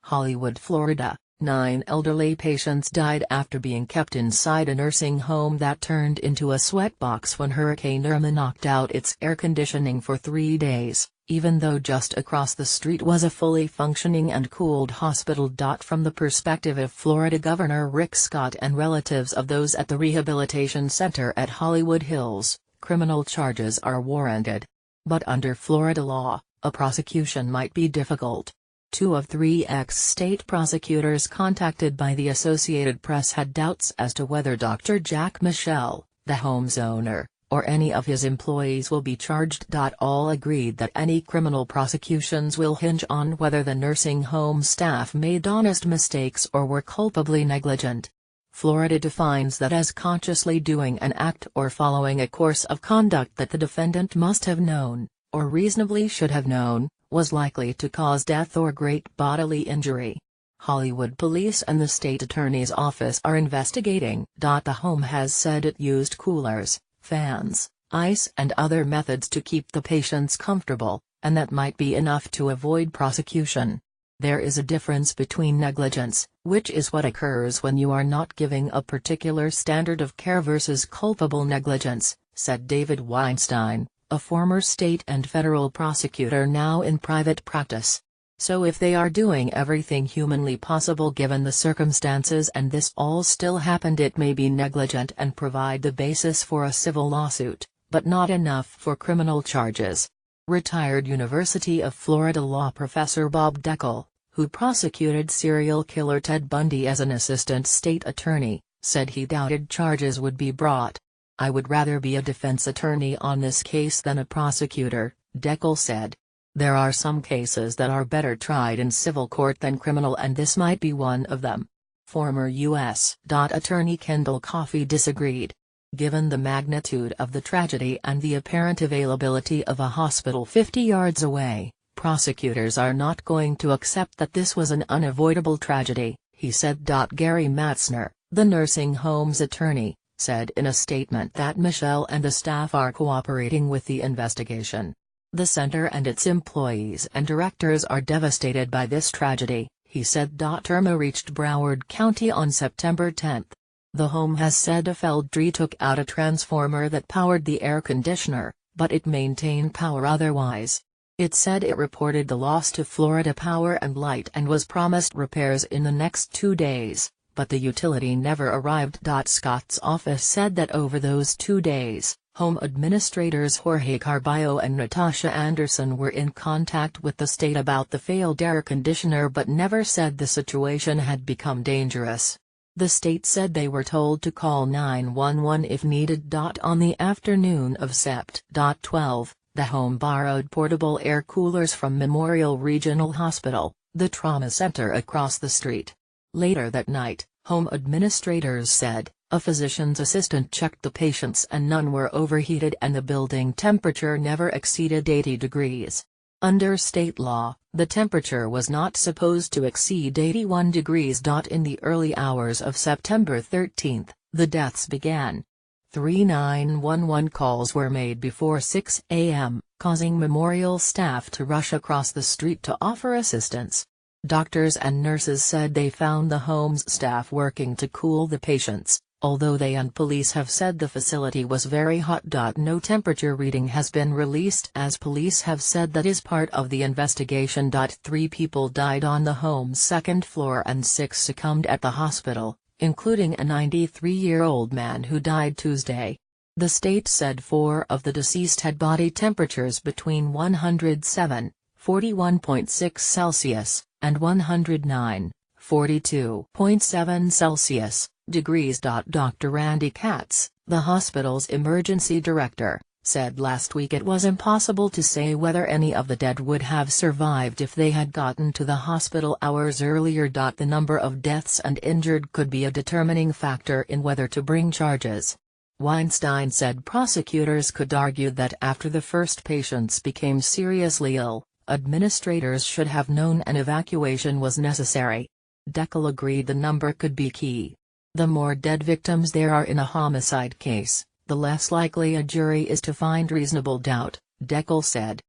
Hollywood, Florida. 9 elderly patients died after being kept inside a nursing home that turned into a sweatbox when Hurricane Irma knocked out its air conditioning for 3 days, even though just across the street was a fully functioning and cooled hospital. From the perspective of Florida Governor Rick Scott and relatives of those at the rehabilitation center at Hollywood Hills, criminal charges are warranted. But under Florida law, a prosecution might be difficult. 2 of 3 ex-state prosecutors contacted by the Associated Press had doubts as to whether Dr. Jack Michel, the home's owner, or any of his employees will be charged. All agreed that any criminal prosecutions will hinge on whether the nursing home staff made honest mistakes or were culpably negligent. Florida defines that as consciously doing an act or following a course of conduct that the defendant must have known, or reasonably should have known, was likely to cause death or great bodily injury. Hollywood police and the state attorney's office are investigating. The home has said it used coolers, fans, ice and other methods to keep the patients comfortable, and that might be enough to avoid prosecution. There is a difference between negligence, which is what occurs when you are not giving a particular standard of care, versus culpable negligence, said David Weinstein, a former state and federal prosecutor now in private practice. So if they are doing everything humanly possible given the circumstances and this all still happened, it may be negligent and provide the basis for a civil lawsuit, but not enough for criminal charges. Retired University of Florida law professor Bob Deckel, who prosecuted serial killer Ted Bundy as an assistant state attorney, said he doubted charges would be brought. "I would rather be a defense attorney on this case than a prosecutor," Deckel said. "There are some cases that are better tried in civil court than criminal, and this might be one of them." Former U.S. Attorney Kendall Coffey disagreed. Given the magnitude of the tragedy and the apparent availability of a hospital 50 yards away, prosecutors are not going to accept that this was an unavoidable tragedy, he said. Gary Matzner, the nursing home's attorney, said in a statement that Michel and the staff are cooperating with the investigation. "The center and its employees and directors are devastated by this tragedy," he said. Irma reached Broward County on September 10. The home has said a felled tree took out a transformer that powered the air conditioner, but it maintained power otherwise. It said it reported the loss to Florida Power and Light and was promised repairs in the next 2 days, but the utility never arrived. Scott's office said that over those 2 days, home administrators Jorge Carballo and Natasha Anderson were in contact with the state about the failed air conditioner but never said the situation had become dangerous. The state said they were told to call 911 if needed. On the afternoon of Sept. 12, the home borrowed portable air coolers from Memorial Regional Hospital, the trauma center across the street. Later that night, home administrators said, a physician's assistant checked the patients and none were overheated and the building temperature never exceeded 80 degrees. Under state law, the temperature was not supposed to exceed 81 degrees. In the early hours of September 13, the deaths began. 3 911 calls were made before 6 a.m., causing Memorial staff to rush across the street to offer assistance. Doctors and nurses said they found the home's staff working to cool the patients, although they and police have said the facility was very hot. No temperature reading has been released as police have said that is part of the investigation. 3 people died on the home's second floor and 6 succumbed at the hospital, including a 93-year-old man who died Tuesday. The state said 4 of the deceased had body temperatures between 107, 41.6 Celsius, and 109, 42.7 Celsius, degrees. Dr. Randy Katz, the hospital's emergency director, said last week it was impossible to say whether any of the dead would have survived if they had gotten to the hospital hours earlier. The number of deaths and injured could be a determining factor in whether to bring charges. Weinstein said prosecutors could argue that after the first patients became seriously ill, administrators should have known an evacuation was necessary. Deckel agreed the number could be key. The more dead victims there are in a homicide case, the less likely a jury is to find reasonable doubt, Deckel said.